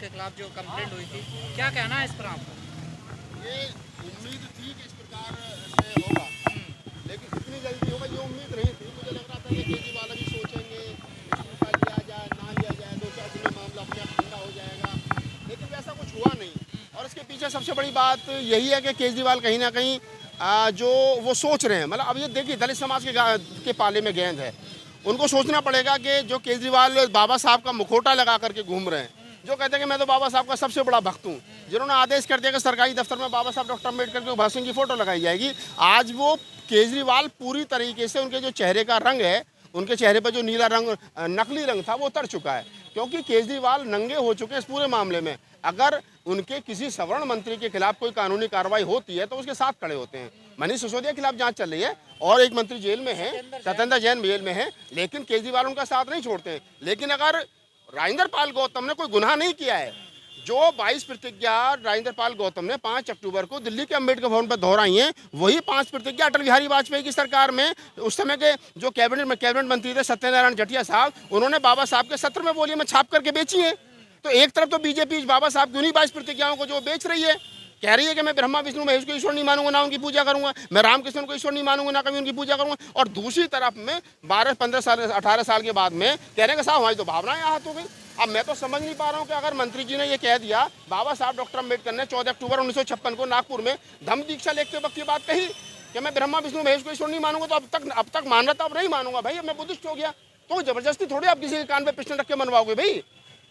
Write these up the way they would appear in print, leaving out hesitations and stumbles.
के खिलाफ जो कंप्लेंट हुई थी, क्या कहना है इस पर आपका? ये उम्मीद थी कि इस प्रकार से होगा, लेकिन इतनी जल्दी होगा ये उम्मीद नहीं थी। मुझे लग रहा था कि केजरीवाल अभी सोचेंगे, इस्तीफा लिया जाए ना लिया जाए, 2-4 दिन में मामला अपने आप ठंडा हो जाएगा, लेकिन वैसा कुछ हुआ नहीं। और इसके पीछे सबसे बड़ी बात यही है कि केजरीवाल कहीं ना कहीं जो वो सोच रहे हैं, मतलब अब ये देखिए दलित समाज के पाले में गेंद है। उनको सोचना पड़ेगा कि जो केजरीवाल बाबा साहब का मुखौटा लगा करके घूम रहे हैं, जो कहते हैं कि मैं तो बाबा साहब का सबसे बड़ा भक्त हूँ, जिन्होंने आदेश कर दिया कि सरकारी दफ्तर में बाबा साहब डॉक्टर अम्बेडकर के भगत सिंह की फोटो लगाई जाएगी, आज वो केजरीवाल पूरी तरीके से उनके जो चेहरे का रंग है, उनके चेहरे पर जो नीला रंग नकली रंग था वो उतर चुका है, क्योंकि केजरीवाल नंगे हो चुके हैं इस पूरे मामले में। अगर उनके किसी सवर्ण मंत्री के खिलाफ कोई कानूनी कार्रवाई होती है तो उसके साथ खड़े होते हैं। मनीष सिसोदिया के खिलाफ जांच चल रही है और एक मंत्री जेल में है, सत्येंद्र जैन जेल में है, लेकिन केजरीवाल उनका साथ नहीं छोड़ते हैं। लेकिन अगर राजेंद्र पाल गौतम ने कोई गुनाह नहीं किया है, जो 22 प्रतिज्ञा राजेंद्र पाल गौतम ने 5 अक्टूबर को दिल्ली के अम्बेडकर भवन पर दोहराई हैं, वही 5 प्रतिज्ञा अटल बिहारी वाजपेयी की सरकार में उस समय के जो कैबिनेट मंत्री थे सत्यनारायण जटिया साहब, उन्होंने बाबा साहब के सत्र में बोलियां में छाप करके बेची हैं। तो एक तरफ तो बीजेपी बाबा साहब की उन्हीं 22 प्रतिज्ञाओं को जो बेच रही है, कह रही है कि मैं ब्रह्मा विष्णु महेश को ईश्वर नहीं मानूंगा, ना उनकी पूजा करूंगा, मैं रामकृष्ण को ईश्वर नहीं मानूंगा, ना कभी उनकी पूजा करूंगा, और दूसरी तरफ में 12-15 साल 18 साल के बाद में कह रहे हैं कि साहब हमारी तो भावनाएं आहत हो गई। अब मैं तो समझ नहीं पा रहा हूँ कि अगर मंत्री जी ने ये कह दिया, बाबा साहब डॉक्टर अम्बेडकर ने 14 अक्टूबर 1956 को नागपुर में धम्म दीक्षा लेते वक्त ये बात कही कि मैं ब्रह्मा विष्णु महेश को ईश्वर नहीं मानूंगा, तो अब तक मान रहा था, अब नहीं मानूंगा भाई, अब मैं बुद्धिस्ट हो गया। तो जबरदस्ती थोड़ी आप किसी के कान पे पिस्टल रख के मनवाओगे भाई,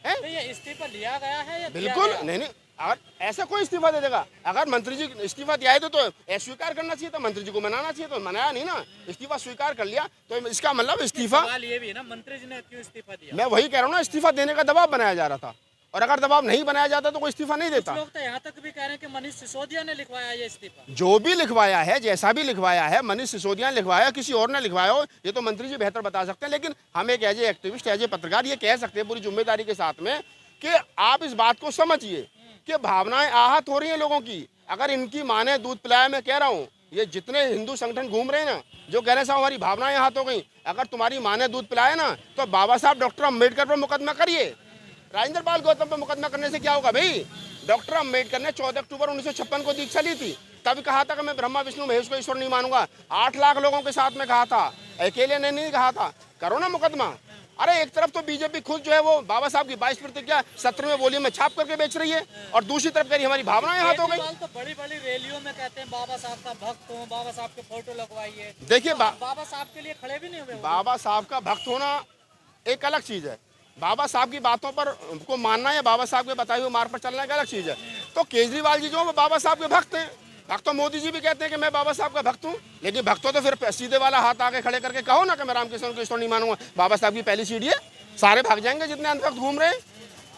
है? तो ये इस्तीफा लिया गया है या बिल्कुल नहीं। अगर ऐसा कोई इस्तीफा दे देगा, अगर मंत्री जी इस्तीफा दिया है तो स्वीकार करना चाहिए था, मंत्री जी को मनाना चाहिए, तो मनाया नहीं ना, इस्तीफा स्वीकार कर लिया, तो इसका मतलब इस्तीफा। सवाल ये भी है ना, मंत्री जी ने क्यों इस्तीफा दिया? मैं वही कह रहा हूँ ना, इस्तीफा देने का दबाव बनाया जा रहा था, और अगर दबाव नहीं बनाया जाता तो कोई इस्तीफा नहीं देता। लोग तो यहाँ तक भी कह रहे हैं कि मनीष सिसोदिया ने लिखवाया ये इस्तीफा। जो भी लिखवाया है, जैसा भी लिखवाया है, मनीष सिसोदिया ने लिखवाया, किसी और ने लिखवाया हो, ये तो मंत्री जी बेहतर बता सकते हैं। लेकिन हम एक as a activist, as a पत्रकार ये कह सकते हैं पूरी जिम्मेदारी के साथ में कि आप इस बात को समझिए कि भावनाएं आहत हो रही हैं लोगों की। अगर इनकी माँ ने दूध पिलाया, मैं कह रहा हूँ, ये जितने हिंदू संगठन घूम रहे हैं ना, जो कह रहे हैं साहब हमारी भावनाएं आहत हो गई, अगर तुम्हारी माँ ने दूध पिलाया ना, तो बाबा साहब डॉक्टर अम्बेडकर पर मुकदमा करिए। राजेंद्र पाल गौतम पर मुकदमा करने से क्या होगा भाई? डॉक्टर अम्बेडकर ने 14 अक्टूबर 1956 को दीक्षा ली थी, तब कहा था कि मैं ब्रह्मा विष्णु महेश को ईश्वर नहीं मानूंगा। 8 लाख लोगों के साथ में कहा था, अकेले ने नहीं कहा था। करो ना मुकदमा। अरे एक तरफ तो बीजेपी खुद जो है वो बाबा साहब की 22 प्रतिज्ञा सत्र में बोली में छाप करके बेच रही है, और दूसरी तरफ कह रही हमारी भावनाएं हाथ हो गई। तो बड़ी बड़ी रैलियों में कहते हैं बाबा साहब का भक्त हूँ, बाबा साहब के फोटो लगवाइए। देखिए बाबा साहब के लिए खड़े भी नहीं हुए। बाबा साहब का भक्त होना एक अलग चीज है, बाबा साहब की बातों पर को मानना या बाबा साहब के बताए हुए मार्ग पर चलना एक अलग चीज है। तो केजरीवाल जी जो वो बाबा साहब के भक्त हैं, भक्त तो मोदी जी भी कहते हैं कि मैं बाबा साहब का भक्त हूँ, लेकिन भक्तों तो फिर सीधे वाला हाथ आगे खड़े करके कहो ना कि मैं रामकृष्ण को ईश्वर नहीं मानूंगा। बाबा साहब की पहली सीढ़ी है, सारे भाग जाएंगे जितने अंधभक्त घूम रहे हैं।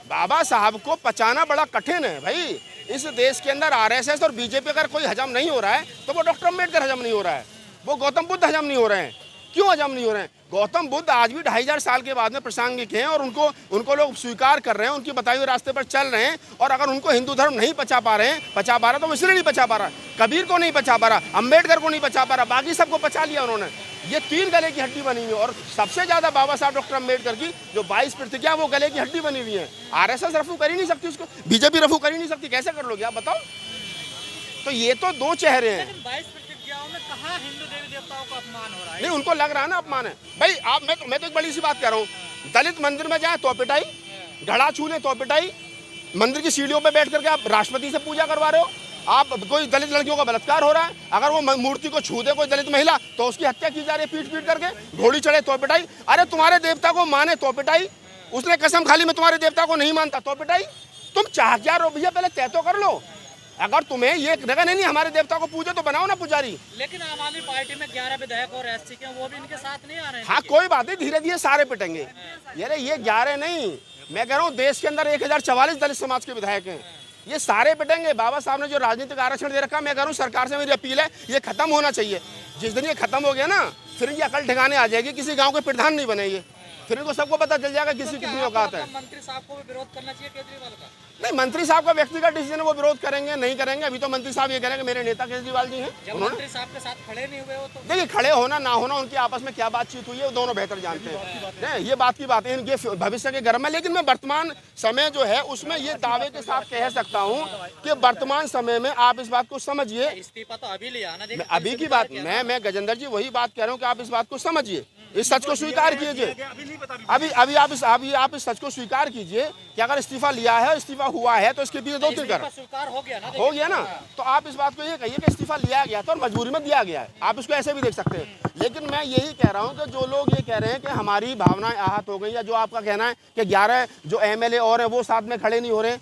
बाबा साहब को पचाना बड़ा कठिन है भाई। इस देश के अंदर आरएसएस और बीजेपी अगर कोई हजम नहीं हो रहा है तो वो डॉक्टर अम्बेडकर हजम नहीं हो रहा है, वो गौतम बुद्ध हजम नहीं हो रहे हैं। क्यों हजम नहीं हो रहे हैं? गौतम बुद्ध आज भी 2500 साल के बाद में प्रासंगिक हैं, और उनको लोग स्वीकार कर रहे हैं, उनकी बताए हुए रास्ते पर चल रहे हैं। और अगर उनको हिंदू धर्म नहीं पचा पा रहा तो वो इसलिए नहीं पचा पा रहा, कबीर को नहीं पचा पा रहा, अम्बेडकर को नहीं पचा पा रहा, बाकी सबको पचा लिया उन्होंने। ये 3 गले की हड्डी बनी हुई है, और सबसे ज्यादा बाबा साहब डॉक्टर अम्बेडकर की जो 22 प्रतिज्ञा वो गले की हड्डी बनी हुई है। आरएसएस रफू कर ही नहीं सकती उसको, बीजेपी रफू कर ही नहीं सकती, कैसे कर लोगे आप बताओ? तो ये तो 2 चेहरे हैं। लेकिन 22 प्रतिज्ञाओं में कहाँ हिंदू देवी देवताओं का अपमान हो रहा है? नहीं, उनको लग रहा है ना अपमान है भाई। आप मैं तो एक बड़ी सी बात कह रहा हूँ, दलित मंदिर में जाए तो पिटाई, घड़ा छू ले तो पिटाई, मंदिर की सीढ़ियों पे बैठ करके आप राष्ट्रपति से पूजा करवा रहे हो, आप कोई दलित लड़कियों का बलात्कार हो रहा है, अगर वो मूर्ति को छू दे कोई दलित महिला तो उसकी हत्या की जा रही है पीट करके, घोड़ी चढ़े तो पिटाई। अरे तुम्हारे देवता को माने तो पिटाई, उसने कसम खाली मैं तुम्हारे देवता को नहीं मानता तो पिटाई। तुम चाह क्या रहो भैया, पहले तय तो कर लो। अगर तुम्हें ये जगह नहीं हमारे देवता को पूजे तो बनाओ ना पुजारी। लेकिन आम आदमी पार्टी में 11 विधायक और एससी के वो भी इनके साथ नहीं आ रहे हैं। हाँ कोई बात नहीं, धीरे धीरे सारे पिटेंगे। ये 11 नहीं, मैं कह रहा हूँ देश के अंदर 1044 दलित समाज के विधायक हैं, ये सारे पिटेंगे। बाबा साहब ने जो राजनीतिक आरक्षण दे रखा, मैं कह रहा हूँ सरकार से मेरी अपील है ये खत्म होना चाहिए। जिस दिन ये खत्म हो गया ना, फिर ये अकल ठिकाने आ जाएगी, किसी गाँव के प्रधान नहीं बनेंगे। फिर इनको सबको पता चल जाएगा किसी कितनी औकात है। मंत्री साहब को भी विरोध करना चाहिए केजरीवाल का? नहीं, मंत्री साहब का व्यक्तिगत डिसीजन है, वो विरोध करेंगे नहीं करेंगे। अभी तो मंत्री साहब ये कह रहे हैं कि मेरे नेता केजरीवाल जी हैं। जब मंत्री साहब के साथ खड़े नहीं हुए हो तो देखिए, खड़े होना ना होना उनकी आपस में क्या बातचीत हुई है वो दोनों बेहतर जानते हैं। ये बात की बात है, इनके भविष्य के गर्म है। लेकिन मैं वर्तमान समय जो है उसमें ये दावे के साथ कह सकता हूँ कि वर्तमान समय में आप इस बात को समझिए। इस्तीफा तो अभी लिया ना, देखिए अभी की बात मैं गजेंद्र जी वही बात कह रहा हूँ कि आप इस बात को समझिए, इस सच को स्वीकार कीजिए। अभी आप इस सच को स्वीकार कीजिए कि अगर इस्तीफा लिया है, इस्तीफा हुआ है, तो इसके पीछे दो तीन कारण स्वीकार हो गया ना, तो आप इस बात को ये कहिए कि इस्तीफा लिया गया था और मजबूरी में दिया गया है। आप इसको ऐसे भी देख सकते हैं। लेकिन मैं यही कह रहा हूँ कि जो लोग ये कह रहे हैं कि हमारी भावनाएं आहत हो गई, या जो आपका कहना है कि 11 जो MLA और है वो साथ में खड़े नहीं हो रहे।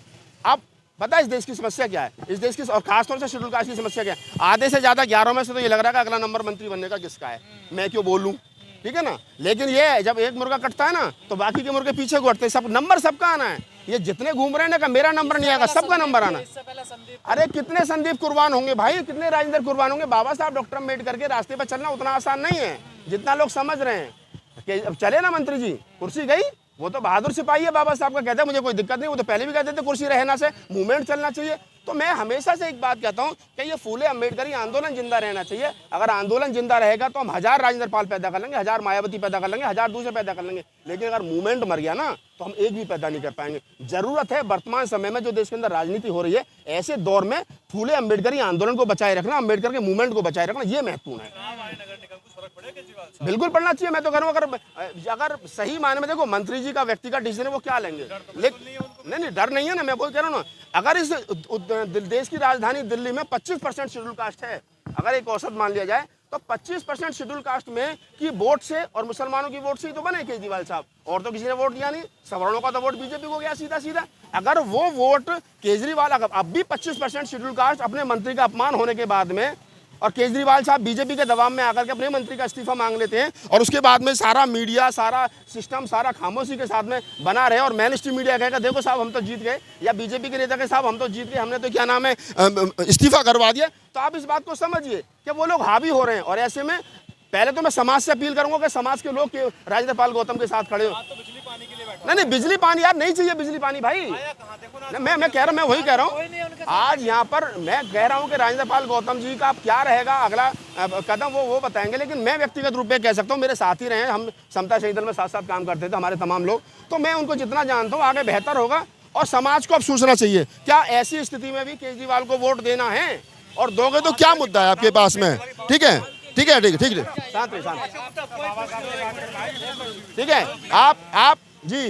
अब पता है इस देश की समस्या क्या है, इस देश की और खासतौर से शेड्यूल कास्ट की समस्या क्या है? आधे से ज्यादा 11 में से तो ये लग रहा है कि अगला नंबर मंत्री बनने का किसका है, मैं क्यों बोलूं, ठीक है ना। लेकिन ये जब एक मुर्गा कटता है ना तो बाकी के मुर्गे पीछे घुटते हैं। सब नंबर सबका आना है। ये जितने घूम रहे हैं ना का मेरा नंबर नहीं आएगा, सबका नंबर आना। अरे कितने संदीप कुर्बान होंगे भाई, कितने राजेंद्र कुर्बान होंगे। बाबा साहब डॉक्टर अम्बेडकर के रास्ते पर चलना उतना आसान नहीं है जितना लोग समझ रहे हैं। कि अब चले ना मंत्री जी, कुर्सी गई, वो तो बहादुर सिपाही है। बाबा साहब का कहते हैं मुझे कोई दिक्कत नहीं, वो तो पहले भी कहते थे कुर्सी रहना से मूवमेंट चलना चाहिए। तो मैं हमेशा से एक बात कहता हूं कि ये फूले अम्बेडकरी आंदोलन जिंदा रहना चाहिए। अगर आंदोलन जिंदा रहेगा तो हम 1000 राजेंद्र पाल पैदा कर लेंगे, 1000 मायावती पैदा कर लेंगे, 1000 दूसरे पैदा कर लेंगे। लेकिन अगर मूवमेंट मर गया ना तो हम एक भी पैदा नहीं कर पाएंगे। जरूरत है वर्तमान समय में जो देश के अंदर राजनीति हो रही है, ऐसे दौर में फूले अम्बेडकरी आंदोलन को बचाए रखना, अम्बेडकर के मूवमेंट को बचाए रखना, ये महत्वपूर्ण है। बिल्कुल पढ़ना चाहिए। मैं तो कह रहा हूँ अगर सही मायने में देखो मंत्री जी का व्यक्तिगत डिसीजन है वो क्या लेंगे, लेकिन नहीं डर नहीं है ना। मैं वही कह रहा हूँ ना, अगर इस देश की राजधानी दिल्ली में 25% शेड्यूल कास्ट है, अगर एक औसत मान लिया जाए तो 25% शेड्यूल कास्ट में की वोट से और मुसलमानों की वोट से ही तो बने केजरीवाल साहब। और तो किसी ने वोट दिया नहीं, सवर्णों का तो वोट बीजेपी को गया सीधा सीधा। अगर वो वोट केजरीवाल, अब भी 25% शेड्यूल कास्ट अपने मंत्री का अपमान होने के बाद में, और केजरीवाल साहब बीजेपी के दबाव में आकर के अपने मंत्री का इस्तीफा मांग लेते हैं, और उसके बाद में सारा मीडिया, सारा सिस्टम, सारा खामोशी के साथ में बना रहे, और मेन स्ट्रीम मीडिया कहेगा देखो साहब हम तो जीत गए, या बीजेपी के नेता के साहब हम तो जीत गए, हमने तो क्या नाम है इस्तीफा करवा दिया। तो आप इस बात को समझिए कि वो लोग हावी हो रहे हैं। और ऐसे में पहले तो मैं समाज से अपील करूंगा कि समाज के लोग राजेंद्र पाल गौतम के साथ खड़े हो। नहीं, बिजली पानी यार नहीं चाहिए, बिजली पानी भाई मैं कह रहा हूँ, मैं वही कह रहा हूँ। आज यहाँ पर मैं कह रहा हूँ कि राजेंद्र पाल गौतम जी का क्या रहेगा अगला कदम, वो बताएंगे। लेकिन मैं व्यक्तिगत रूप में कह सकता हूँ, मेरे साथी रहे, हम समता शहीद दल में साथ साथ काम करते थे हमारे तमाम लोग, तो मैं उनको जितना जानता हूँ आगे बेहतर होगा। और समाज को अब सोचना चाहिए क्या ऐसी स्थिति में भी केजरीवाल को वोट देना है, और दोगे तो क्या मुद्दा है आपके पास में। ठीक है, ठीक है, ठीक है, ठीक है, शांत रहिए, शांत, ठीक है। आप जी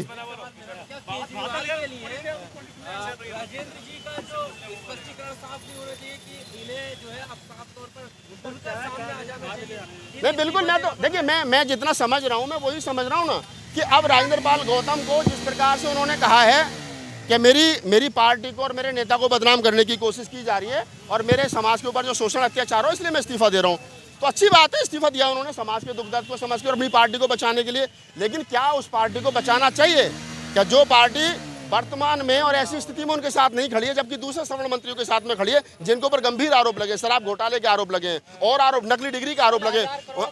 राजेंद्र जी का जो स्पष्टीकरण साफ नहीं होना चाहिए कि इन्हें जो है अब साफ तौर पर उनका सामने आ जाना चाहिए। नहीं बिल्कुल, मैं तो देखिए मैं जितना समझ रहा हूँ मैं वही समझ रहा हूँ ना कि अब राजेंद्र पाल गौतम को जिस प्रकार से उन्होंने कहा है कि मेरी पार्टी को और मेरे नेता को बदनाम करने की कोशिश की जा रही है, और मेरे समाज के ऊपर जो शोषण अत्याचार हो इसलिए मैं इस्तीफा दे रहा हूँ, तो अच्छी बात है इस्तीफा दिया उन्होंने समाज के दुख दर्द को समझ के और अपनी पार्टी को बचाने के लिए। लेकिन क्या उस पार्टी को बचाना चाहिए क्या जो पार्टी वर्तमान में और ऐसी स्थिति में उनके साथ नहीं खड़ी है, जबकि दूसरे सवर्ण मंत्रियों के साथ में खड़ी है जिनके ऊपर गंभीर आरोप लगे, शराब घोटाले के आरोप लगे और आरोप नकली डिग्री का आरोप लगे,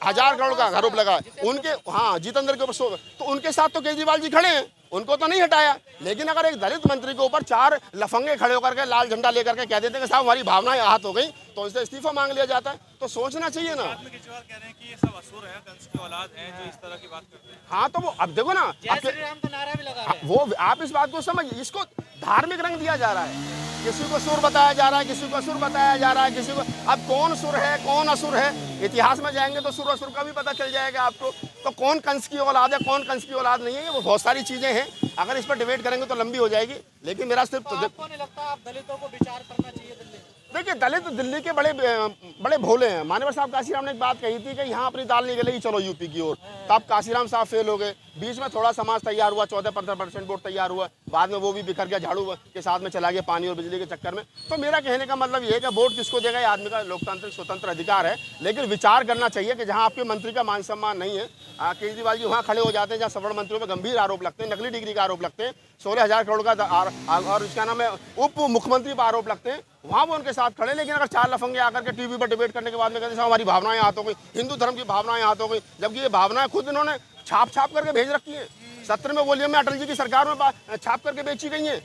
1000 करोड़ का आरोप लगा उनके, हाँ जितेंद्र के ऊपर, तो उनके साथ तो केजरीवाल जी खड़े हैं, उनको तो नहीं हटाया। लेकिन अगर एक दलित मंत्री के ऊपर 4 लफंगे खड़े होकर के लाल झंडा लेकर के कह देते हैं कि साहब हमारी भावनाएं आहत हो गई, तो इससे इस्तीफा मांग लिया जाता है। तो सोचना चाहिए ना। केजरीवाल कह रहे हैं कि ये सब असुर हैं, कंस की औलाद हैं जो इस तरह की बात करते हैं। हाँ तो वो अब देखो ना, जय श्री राम का नारा भी लगा रहे हैं। वो आप इस बात को समझिए, इसको धार्मिक रंग दिया जा रहा है, किसी को सुर बताया जा रहा है, किसी को असुर बताया जा रहा है, किसी को, अब कौन सुर है कौन असुर है, इतिहास में जाएंगे तो सुर असुर का भी पता चल जाएगा आपको। तो कौन कंस की औलाद है कौन कंस की औलाद नहीं है, वो बहुत सारी चीजें हैं, अगर इस पर डिबेट करेंगे तो लंबी हो जाएगी। लेकिन मेरा सिर्फ तो आपको नहीं लगता आप दलितों को विचार करना चाहिए दिल्ली? देखिए दलित दिल्ली के बड़े भोले हैं। मान्यवर साहब काशीराम ने एक बात कही थी कि यहाँ अपनी दाल नहीं गलेगी, चलो यूपी की ओर, तब काशीराम साहब फेल हो गए। बीच में थोड़ा समाज तैयार हुआ, 14-15% वोट तैयार हुआ, बाद में वो भी बिखर गया, झाड़ू के साथ में चला गया पानी और बिजली के चक्कर में। तो मेरा कहने का मतलब ये है कि वोट किसको देगा ये आदमी का लोकतांत्रिक स्वतंत्र अधिकार है, लेकिन विचार करना चाहिए कि जहाँ आपके मंत्री का मान सम्मान नहीं है, केजरीवाल जी वहाँ खड़े हो जाते हैं जहाँ सवर्ण मंत्रियों पर गंभीर आरोप लगते हैं, नकली डिग्री का आरोप लगते हैं, 16,000 करोड़ का और इसका नाम है उप मुख्यमंत्री पर आरोप लगते हैं, वहाँ वो उनके साथ खड़े। लेकिन अगर 4 लफंगे आकर के टीवी पर डिबेट करने के बाद में कहते हैं हमारी भावनाएं आहत हो गई, हिंदू धर्म की भावनाएं आहत हो गई, जबकि ये भावनाएं खुद इन्होंने छाप करके भेज रखी है। 17 में वॉल्यूम में अटल जी की सरकार में छाप करके बेची गई है।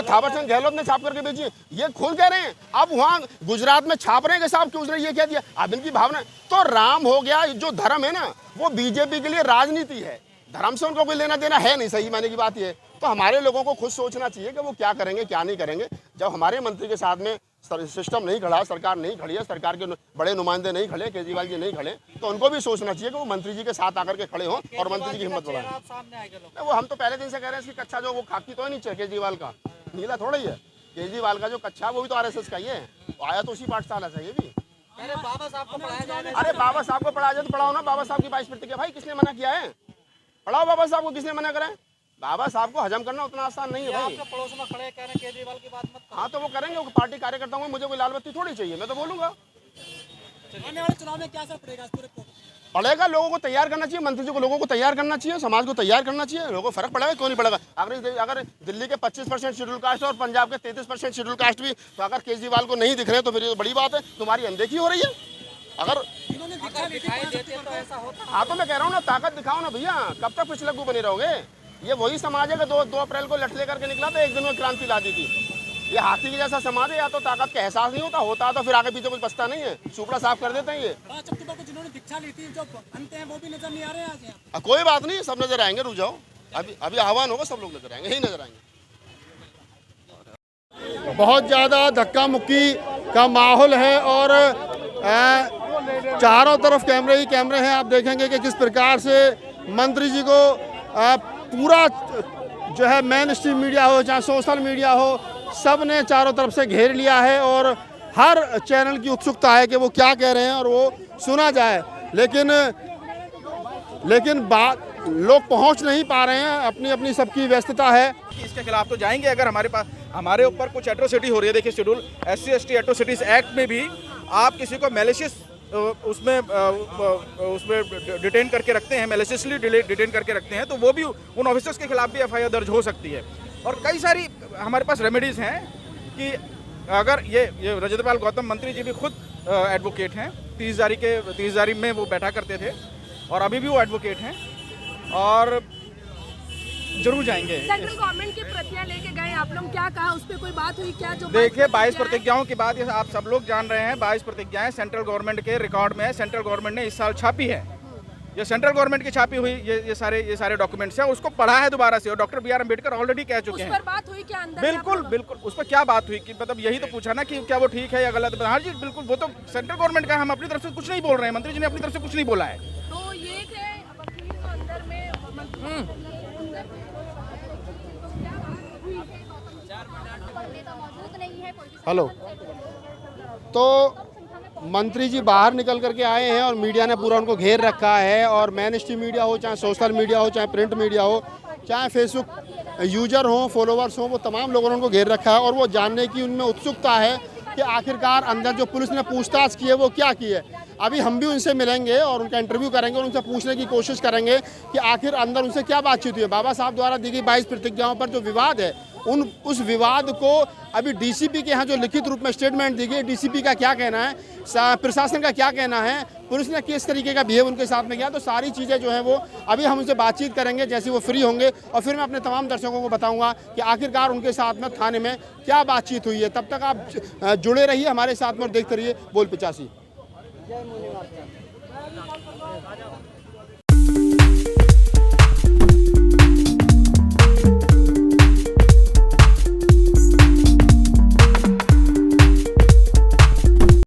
थावरचंद गहलोत ने छाप करके बेची है, ये खुद कह रहे हैं। अब वहाँ गुजरात में छाप रहे हैं कि साहब कि उसने ये कह दिया। अब इनकी भावना तो राम हो गया, जो धर्म है ना वो बीजेपी के लिए राजनीति है, धर्म से उनको कोई लेना देना है नहीं। सही मायने की बात ये है। तो हमारे लोगों को खुद सोचना चाहिए कि वो क्या करेंगे क्या नहीं करेंगे। जब हमारे मंत्री के साथ में सिस्टम नहीं खड़ा, सरकार नहीं खड़ी है, सरकार के बड़े नुमाइंदे नहीं खड़े, केजरीवाल जी नहीं खड़े, तो उनको भी सोचना चाहिए कि वो मंत्री जी के साथ आकर के खड़े हों और मंत्री जी की हिम्मत बढ़ाएं। वो हम तो पहले दिन से कह रहे हैं इसकी कच्चा जो वो खाकी तो है नीचे केजरीवाल का, नीला थोड़ा ही है। केजरीवाल का जो कच्चा वो भी तो RSS का ही है, आया तो उसी पाठशाला से ये भी। अरे बाबा साहब को पढ़ाया जाए। अरे बाबा साहब को पढ़ाया जाए तो पढ़ाओ ना। बाबा साहब की 22 प्रतिज्ञा भाई किसने मना किया है? पढ़ाओ बाबा साहब को, किसने मना करा है? बाबा साहब को हजम करना उतना आसान नहीं है भाई। आपके पड़ोस में खड़े कह रहे हैं केजरीवाल की बात मत करो। हाँ तो वो करेंगे, वो पार्टी कार्यकर्ताओं में मुझे कोई लाल बत्ती थोड़ी चाहिए, मैं तो बोलूंगा। आने वाले चुनाव में क्या असर पड़ेगा इस पूरे पड़ेगा, लोगों को तैयार करना चाहिए, मंत्री जी को लोगों को तैयार करना चाहिए, समाज को तैयार करना चाहिए। लोगों को फर्क पड़ेगा क्यों नहीं पड़ेगा? अगर दिल्ली के 25% शेड्यूल कास्ट और पंजाब के 33% शेड्यूल कास्ट भी तो अगर केजरीवाल को नहीं दिख रहे तो फिर ये बड़ी बात है, तुम्हारी अनदेखी हो रही है। अगर दिखाई देते तो ऐसा होता। हाँ तो मैं कह रहा हूँ ना, ताकत दिखाओ ना भैया, कब तक पिछलग्गू बने रहोगे? ये वही समाज है कि 2 अप्रैल को लठ लेकर के निकला था, एक दिन में क्रांति ला दी थी। ये हाथी के जैसा समाज है, या तो ताकत का एहसास नहीं होता तो फिर आगे पीछे कुछ बचता नहीं है, सुपड़ा साफ कर देते हैं ये। 5 अक्टूबर को जिन्होंने दीक्षा ली थी, जो अंत हैं वो भी नजर नहीं आ रहे हैं आज यहाँ। कोई बात नहीं, सब नजर आएंगे, रुक जाओ, अभी आह्वान होगा, सब लोग नजर आएंगे, यही नजर आएंगे। बहुत ज़्यादा धक्का मुक्की का माहौल है और चारों तरफ कैमरे ही कैमरे हैं। आप देखेंगे कि किस प्रकार से मंत्री जी को पूरा जो है मेन स्ट्रीम मीडिया हो चाहे सोशल मीडिया हो, सब ने चारों तरफ से घेर लिया है और हर चैनल की उत्सुकता है कि वो क्या कह रहे हैं और वो सुना जाए। लेकिन बात लोग पहुंच नहीं पा रहे हैं, अपनी अपनी सबकी व्यस्तता है। इसके खिलाफ तो जाएंगे अगर हमारे ऊपर कुछ एट्रोसिटी हो रही है। देखिए शेड्यूल SC/ST एट्रोसिटीज एक्ट में भी आप किसी को मैलिशियस उसमें डिटेन करके रखते हैं, मैलिशियसली डिटेन करके रखते हैं, तो वो भी उन ऑफिसर्स के खिलाफ भी FIR दर्ज हो सकती है। और कई सारी हमारे पास रेमेडीज़ हैं कि अगर ये रजतपाल गौतम मंत्री जी भी खुद एडवोकेट हैं, 30 जारी में वो बैठा करते थे और अभी भी वो एडवोकेट हैं और जरूर जाएंगे। सेंट्रल गवर्नमेंट की प्रतियां लेके गए आप लोग, क्या कहा, उस पर कोई बात हुई क्या? जो देखिए 22 प्रतिज्ञाओं की बात आप सब लोग जान रहे हैं। 22 प्रतिज्ञाएं सेंट्रल गवर्नमेंट के रिकॉर्ड में है, सेंट्रल गवर्नमेंट ने इस साल छापी है। ये सेंट्रल गवर्नमेंट की छापी हुई ये सारे डॉक्यूमेंट्स हैं, उसको पढ़ा है दोबारा से और डॉक्टर BR अम्बेडकर ऑलरेडी कह चुके हैं। उस पर बात हुई क्या अंदर? बिल्कुल उस पर क्या बात हुई कि मतलब यही तो पूछा ना कि क्या वो ठीक है या गलत। हाँ जी बिल्कुल, वो तो सेंट्रल गवर्नमेंट का, हम अपनी तरफ से कुछ नहीं बोल रहे हैं, मंत्री जी ने अपनी तरफ से कुछ नहीं बोला है। तो ये अंदर में हेलो, तो मंत्री जी बाहर निकल करके आए हैं और मीडिया ने पूरा उनको घेर रखा है। और मेन स्ट्रीम मीडिया हो चाहे सोशल मीडिया हो चाहे प्रिंट मीडिया हो चाहे फेसबुक यूजर हो फॉलोवर्स हो, वो तमाम लोगों ने उनको घेर रखा है और वो जानने की उनमें उत्सुकता है कि आखिरकार अंदर जो पुलिस ने पूछताछ की है वो क्या की है। अभी हम भी उनसे मिलेंगे और उनका इंटरव्यू करेंगे और उनसे पूछने की कोशिश करेंगे कि आखिर अंदर उनसे क्या बातचीत हुई है। बाबा साहब द्वारा दी गई 22 प्रतिज्ञाओं पर जो विवाद है उस विवाद को अभी DCP के यहाँ जो लिखित रूप में स्टेटमेंट दी गई, DCP का क्या कहना है, प्रशासन का क्या कहना है, पुलिस ने किस तरीके का बिहेव उनके साथ में किया, तो सारी चीज़ें जो हैं वो अभी हम उनसे बातचीत करेंगे जैसे वो फ्री होंगे और फिर मैं अपने तमाम दर्शकों को बताऊंगा कि आखिरकार उनके साथ में थाने में क्या बातचीत हुई है। तब तक आप जुड़े रहिए हमारे साथ में और देखते रहिए बोल 85।